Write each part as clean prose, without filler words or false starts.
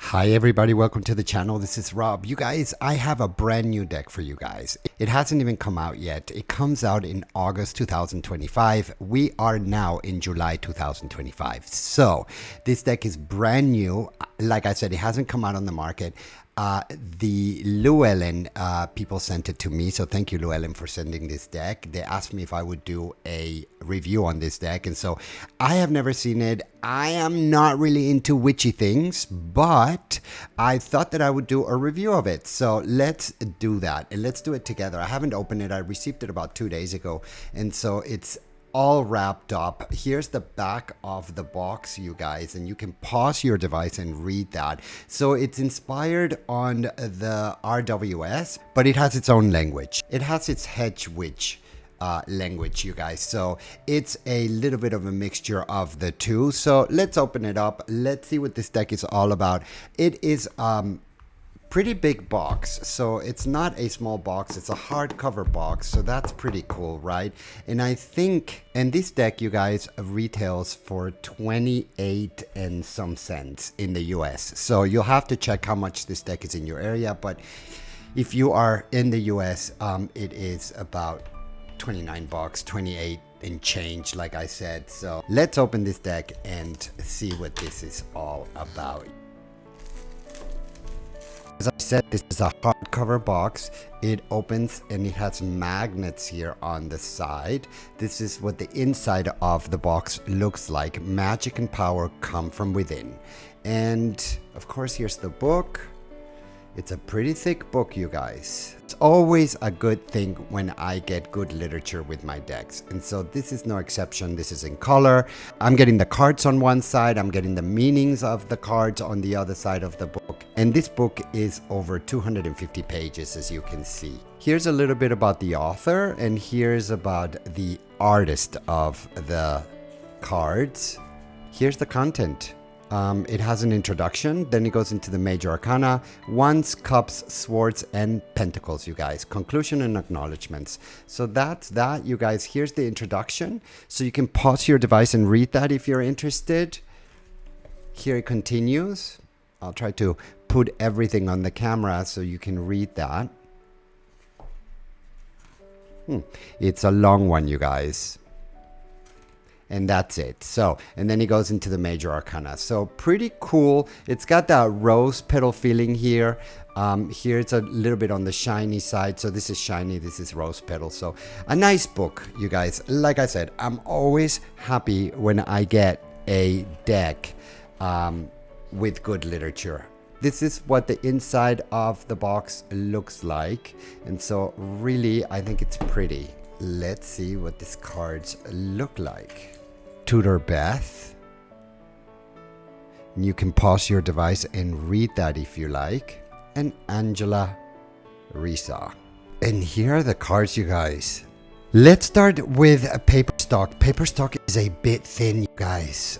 Hi everybody, welcome to the channel. This is Rob. You guys, I have a brand new deck for you guys. It hasn't even come out yet. It comes out in August 2025. We are now in July 2025. So this deck is brand new. Like I said, it hasn't come out on the market. The Llewellyn people sent it to me, so thank you Llewellyn for sending this deck. They asked me if I would do a review on this deck, and so I have never seen it. I am not really into witchy things, but I thought that I would do a review of it. So let's do that, and let's do it together. I haven't opened it. I received it about 2 days ago, and so it's all wrapped up. Here's the back of the box, you guys, and you can pause your device and read that. So it's inspired on the RWS, but it has its own language. It has its Hedgewitch language, you guys. So it's a little bit of a mixture of the two. So let's open it up. Let's see what this deck is all about. It is pretty big box, so it's not a small box, it's a hardcover box, so that's pretty cool, right? And I think, and this deck, you guys, retails for 28 and some cents in the US, so you'll have to check how much this deck is in your area, but if you are in the US, it is about 29 bucks, 28 and change, like I said. So let's open this deck and see what this is all about. As I said, this is a hardcover box. It opens and it has magnets here on the side. This is what the inside of the box looks like. Magic and power come from within. And of course, here's the book. It's a pretty thick book, you guys. It's always a good thing when I get good literature with my decks. And so this is no exception. This is in color. I'm getting the cards on one side. I'm getting the meanings of the cards on the other side of the book. And this book is over 250 pages, as you can see. Here's a little bit about the author, and here's about the artist of the cards. Here's the content. It has an introduction, then it goes into the major arcana, wands, cups, swords, and pentacles, you guys. Conclusion and acknowledgements. So that's that, you guys. Here's the introduction. So you can pause your device and read that if you're interested. Here it continues. I'll try to put everything on the camera so you can read that. It's a long one, you guys. And that's it. So, and then he goes into the major arcana. So pretty cool. It's got that rose petal feeling here. Here it's a little bit on the shiny side. So this is shiny, this is rose petal. So a nice book, you guys. Like I said, I'm always happy when I get a deck with good literature. This is what the inside of the box looks like. And so really, I think it's pretty. Let's see what these cards look like. Tudor Beth. You can pause your device and read that if you like. And Angela Risa. And here are the cards, you guys. Let's start with a paper stock. Paper stock is a bit thin, you guys.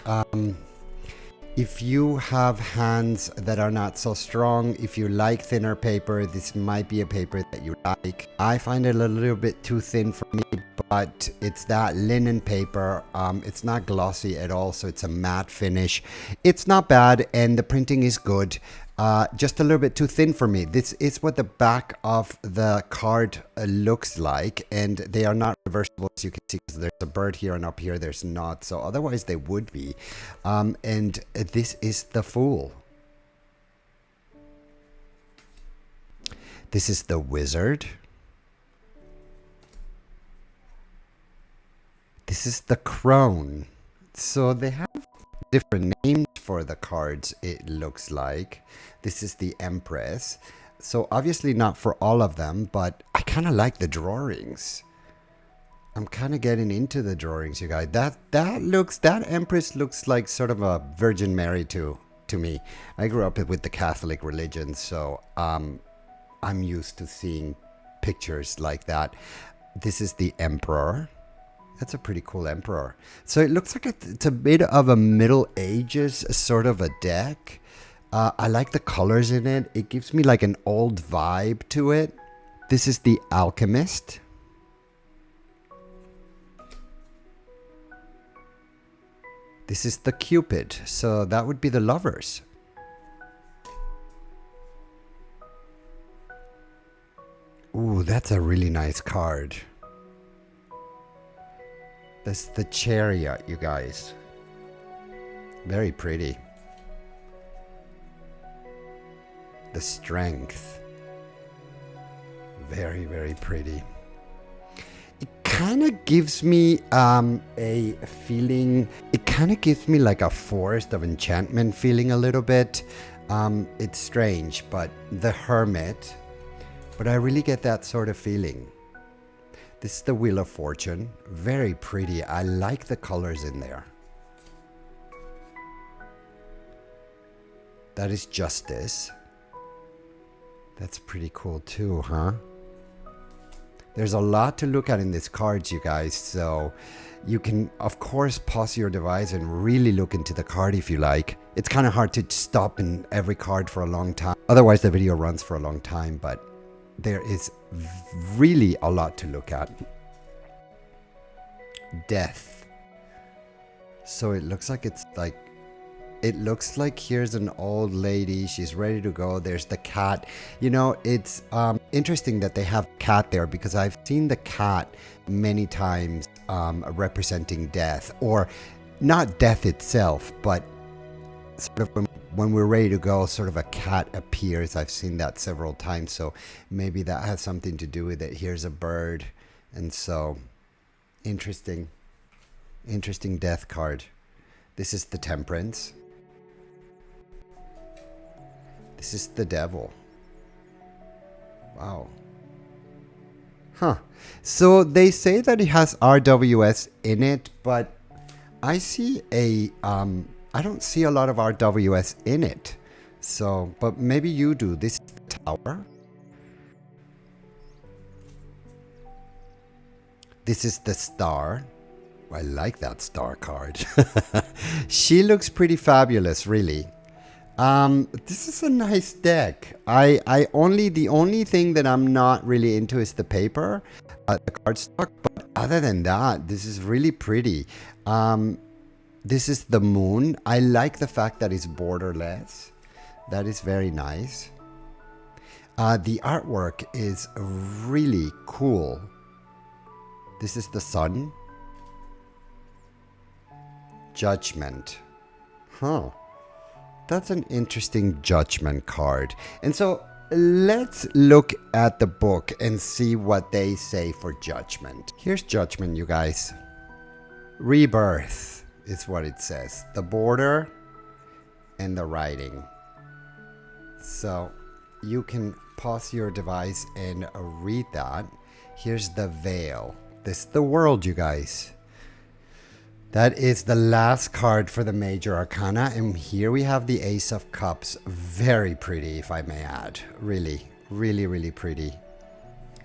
If you have hands that are not so strong, if you like thinner paper, this might be a paper that you like. I find it a little bit too thin for me, but it's that linen paper. It's not glossy at all, so it's a matte finish. It's not bad, and the printing is good. Just a little bit too thin for me. This is what the back of the card looks like, and they are not reversible, as you can see, because there's a bird here and up here there's not, so otherwise they would be. And this is the Fool. This is the Wizard. This is the Crone. So they have different names for the cards, it looks like. This is the Empress. So obviously not for all of them, but I kind of like the drawings. I'm kind of getting into the drawings, you guys. That Empress looks like sort of a Virgin Mary to me. I grew up with the Catholic religion, so I'm used to seeing pictures like that. This is the Emperor. That's a pretty cool Emperor. So it looks like it's a bit of a Middle Ages sort of a deck. I like the colors in it. It gives me like an old vibe to it. This is the Alchemist. This is the Cupid. So that would be the Lovers. Ooh, that's a really nice card. That's the Chariot, you guys. Very pretty. The Strength. Very, very pretty. It kind of gives me a feeling, it kind of gives me like a Forest of Enchantment feeling a little bit. It's strange, but the Hermit. But I really get that sort of feeling. This is the Wheel of Fortune. Very pretty. I like the colors in there. That is Justice. That's pretty cool too, huh? There's a lot to look at in these cards, you guys. So you can, of course, pause your device and really look into the card if you like. It's kind of hard to stop in every card for a long time. Otherwise, the video runs for a long time, but there is really a lot to look at. Death. So it looks like it's like, it looks like here's an old lady. She's ready to go. There's the cat. You know, it's interesting that they have cat there because I've seen the cat many times representing death, or not death itself, but sort of when we're ready to go, sort of a cat appears. I've seen that several times, so maybe that has something to do with it. Here's a bird, and so interesting death card. This is the Temperance. This is the Devil. Wow. Huh. So they say that it has RWS in it, but I see a I don't see a lot of RWS in it. So, but maybe you do. This is the Tower. This is the Star. I like that Star card. She looks pretty fabulous, really. This is a nice deck. The only thing that I'm not really into is the paper, the cardstock. But other than that, this is really pretty. This is the Moon. I like the fact that it's borderless. That is very nice. The artwork is really cool. This is the Sun. Judgment. Huh. That's an interesting Judgment card. And so let's look at the book and see what they say for Judgment. Here's Judgment, you guys. Rebirth is what it says. The border and the writing. So you can pause your device and read that. Here's the Veil. This is the World, you guys. That is the last card for the Major Arcana. And here we have the Ace of Cups. Very pretty, if I may add. Really, really, really pretty.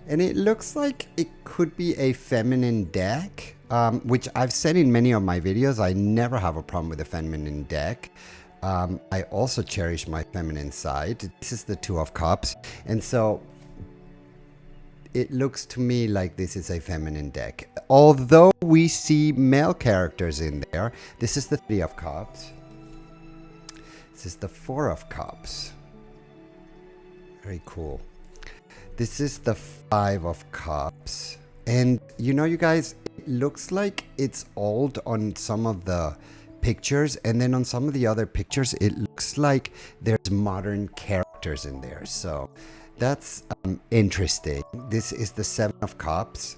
And it looks like it could be a feminine deck, which I've said in many of my videos. I never have a problem with a feminine deck. I also cherish my feminine side. This is the Two of Cups. And so it looks to me like this is a feminine deck. Although we see male characters in there. This is the Three of Cups. This is the Four of Cups. Very cool. This is the Five of Cups. And you know, you guys, it looks like it's old on some of the pictures. And then on some of the other pictures, it looks like there's modern characters in there. So that's interesting. This is the Seven of Cups.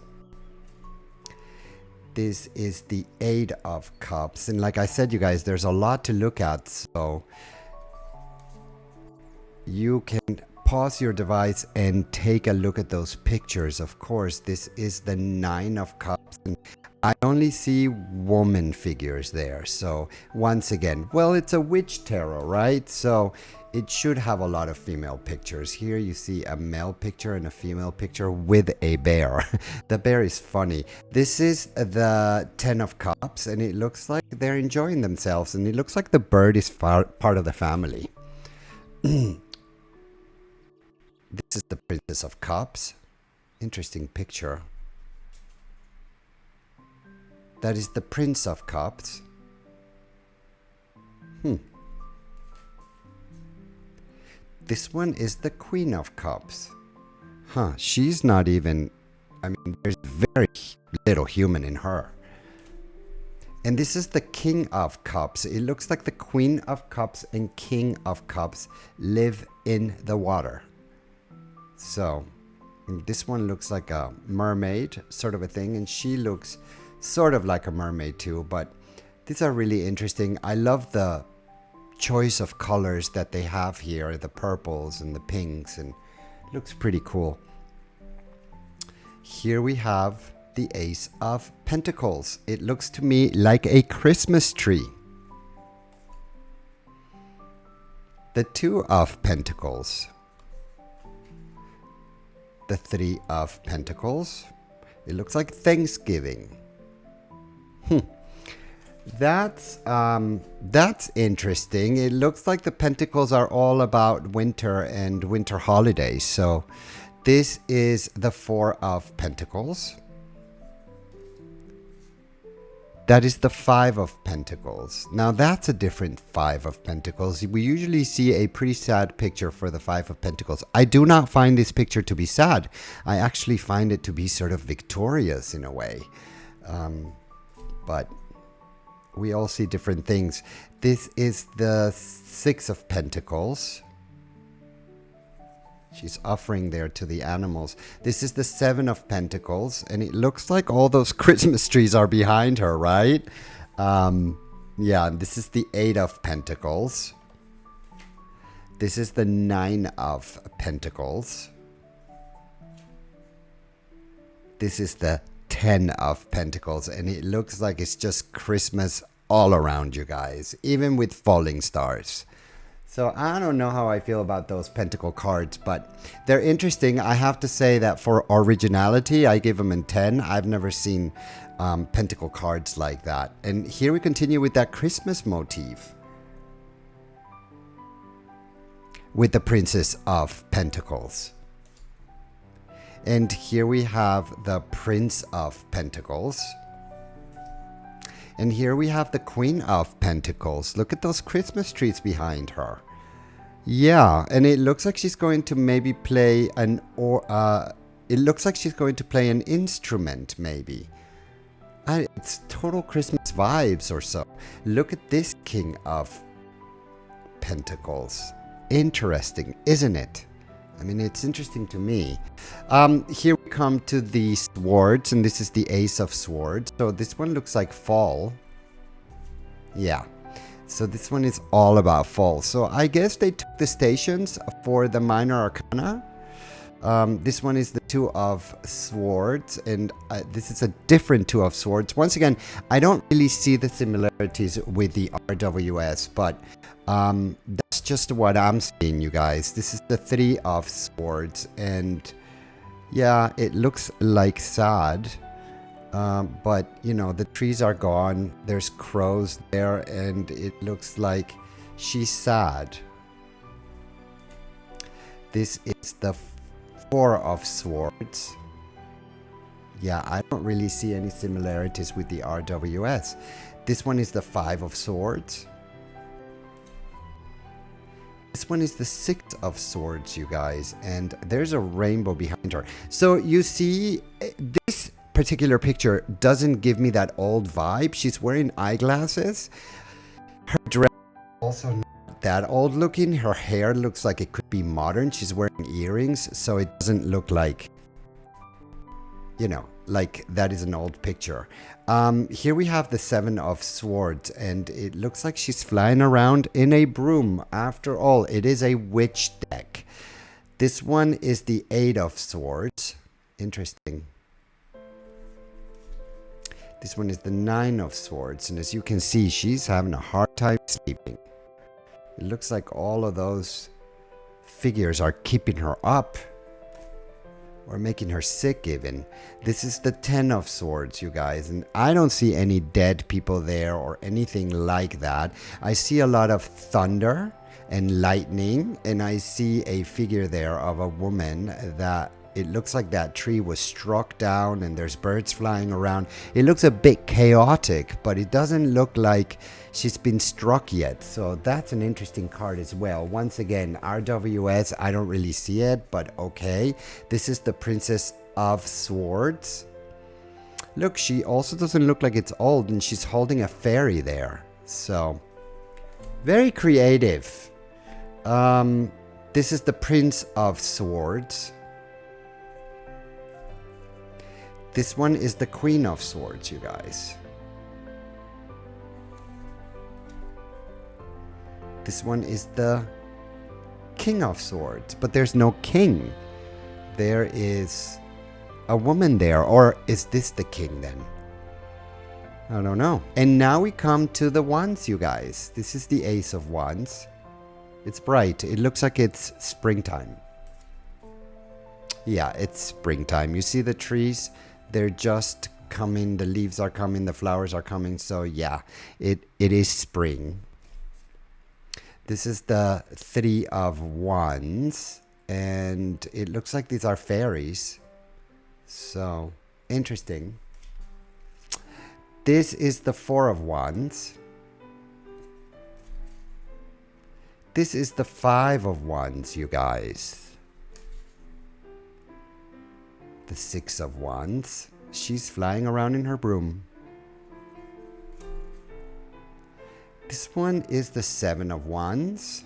This is the Eight of Cups. And like I said, you guys, there's a lot to look at. So you can pause your device and take a look at those pictures. Of course, this is the Nine of Cups. And I only see woman figures there. So once again, well, it's a witch tarot, right? So it should have a lot of female pictures. Here you see a male picture and a female picture with a bear. The bear is funny. This is the Ten of Cups, and it looks like they're enjoying themselves, and it looks like the bird is part of the family. This is the Princess of Cups. Interesting picture. That is the Prince of Cups. This one is the Queen of Cups. Huh, she's not even, I mean, there's very little human in her. And this is the King of Cups. It looks like the Queen of Cups and King of Cups live in the water. So this one looks like a mermaid sort of a thing, and she looks sort of like a mermaid too, but these are really interesting. I love the choice of colors that they have here, the purples and the pinks, and it looks pretty cool. Here we have the Ace of Pentacles. It looks to me like a Christmas tree. The Two of Pentacles. The Three of Pentacles. It looks like Thanksgiving. That's interesting. It looks like the pentacles are all about winter and winter holidays. So this is the Four of Pentacles. That is the Five of Pentacles. Now that's a different Five of Pentacles. We usually see a pretty sad picture for the Five of Pentacles. I do not find this picture to be sad. I actually find it to be sort of victorious in a way. But we all see different things. This is the Six of Pentacles. She's offering there to the animals. This is the Seven of Pentacles, and it looks like all those Christmas trees are behind her, right? Yeah, this is the Eight of Pentacles. This is the Nine of Pentacles. This is the 10 of Pentacles, and it looks like it's just Christmas all around, you guys, even with falling stars. So I don't know how I feel about those pentacle cards, but they're interesting. I have to say that for originality, I give them a 10. I've never seen pentacle cards like that. And here we continue with that Christmas motif with the Princess of Pentacles. And here we have the Prince of Pentacles. And here we have the Queen of Pentacles. Look at those Christmas trees behind her. Yeah, and it looks like she's going to maybe play an instrument, maybe. It's total Christmas vibes or so. Look at this King of Pentacles. Interesting, isn't it? I mean, it's interesting to me. Here we come to the swords, and this is the Ace of Swords. So this one looks like fall. Yeah. So this one is all about fall. So I guess they took the stations for the minor arcana. This one is the Two of Swords, and this is a different Two of Swords. Once again, I don't really see the similarities with the RWS, but that's just what I'm seeing, you guys. This is the Three of Swords, and yeah, it looks like sad, but you know, the trees are gone. There's crows there, and it looks like she's sad. This is the Four of Swords. Yeah, I don't really see any similarities with the RWS. This one is the Five of Swords. This one is the Six of Swords, you guys, and there's a rainbow behind her. So you see, this particular picture doesn't give me that old vibe. She's wearing eyeglasses. Her dress also not that old looking. Her hair looks like it could be modern. She's wearing earrings, so it doesn't look like, you know, like that is an old picture. Here we have the Seven of Swords, and it looks like she's flying around in a broom. After all, it is a witch deck. This one is the Eight of Swords. Interesting. This one is the Nine of Swords, and as you can see, she's having a hard time sleeping. It looks like all of those figures are keeping her up, or making her sick even. This is the Ten of Swords, you guys, and I don't see any dead people there or anything like that. I see a lot of thunder and lightning, and I see a figure there of a woman that It looks like that tree was struck down and there's birds flying around. It looks a bit chaotic, but it doesn't look like she's been struck yet. So that's an interesting card as well. Once again, RWS, I don't really see it, but okay. This is the Princess of Swords. Look, she also doesn't look like it's old, and she's holding a fairy there. So, very creative. This is the Prince of Swords. This one is the Queen of Swords, you guys. This one is the King of Swords, but there's no king. There is a woman there, or is this the king then? I don't know. And now we come to the wands, you guys. This is the Ace of Wands. It's bright. It looks like it's springtime. Yeah, it's springtime. You see the trees? They're just coming. The leaves are coming. The flowers are coming. So yeah, it is spring. This is the Three of Wands. And it looks like these are fairies. So, interesting. This is the Four of Wands. This is the Five of Wands, you guys. The Six of Wands. She's flying around in her broom. This one is the Seven of Wands.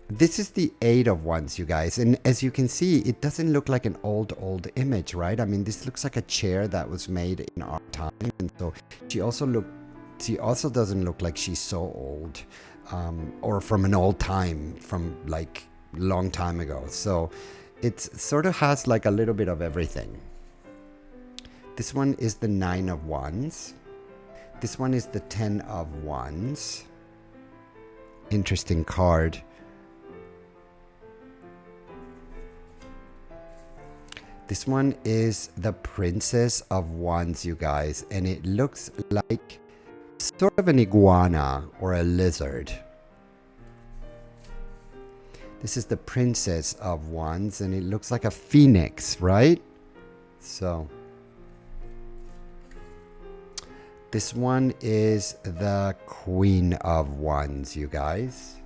This is the Eight of Wands, you guys. And as you can see, it doesn't look like an old image, right? I mean, this looks like a chair that was made in our time. And so she also doesn't look like she's so old, or from an old time, from like long time ago. So it sort of has like a little bit of everything. This one is the Nine of Wands. This one is the Ten of Wands. Interesting card. This one is the Princess of Wands, you guys, and it looks like sort of an iguana or a lizard. This is the Princess of Wands, and it looks like a phoenix, right? So, this one is the Queen of Wands, you guys.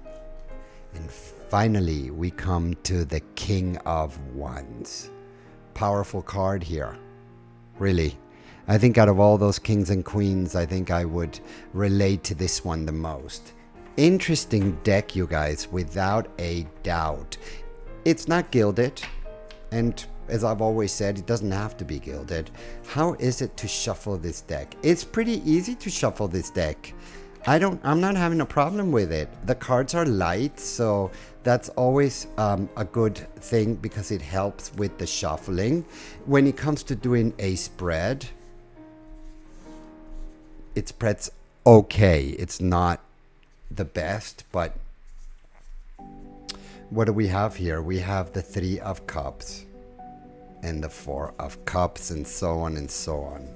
And finally, we come to the King of Wands. Powerful card here, really. I think out of all those kings and queens, I think I would relate to this one the most. Interesting deck, you guys, without a doubt. It's not gilded, and as I've always said, it doesn't have to be gilded. How is it to shuffle this deck? It's pretty easy to shuffle this deck. I'm not having a problem with it. The cards are light, so that's always a good thing because it helps with the shuffling. When it comes to doing a spread, it spreads okay. It's not the best, but what do we have here? We have the Three of Cups and the Four of Cups, and so on and so on.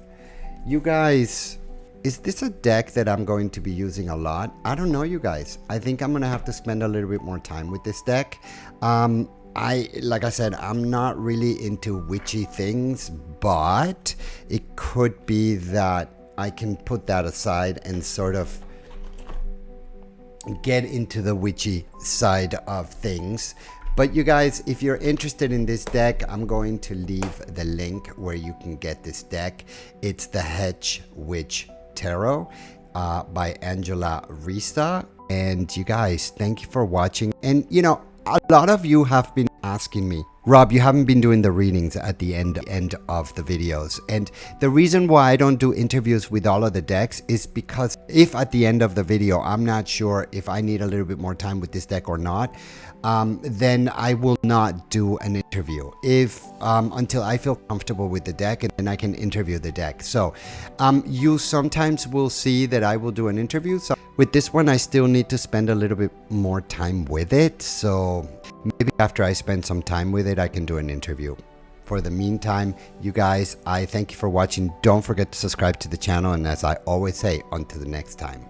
You guys, is this a deck that I'm going to be using a lot? I don't know, you guys. I think I'm going to have to spend a little bit more time with this deck. Like I said, I'm not really into witchy things, but it could be that I can put that aside and sort of get into the witchy side of things. But you guys, if you're interested in this deck, I'm going to leave the link where you can get this deck. It's the Hedgewitch Tarot by Angela Rista. And you guys, thank you for watching. And you know, a lot of you have been asking me, Rob, you haven't been doing the readings at the end of the videos. And the reason why I don't do interviews with all of the decks is because if at the end of the video I'm not sure if I need a little bit more time with this deck or not, then I will not do an interview until I feel comfortable with the deck, and then I can interview the deck. So you sometimes will see that I will do an interview. So with this one, I still need to spend a little bit more time with it. So maybe after I spend some time with it, I can do an interview. For the meantime, you guys, I thank you for watching. Don't forget to subscribe to the channel. And as I always say, until the next time.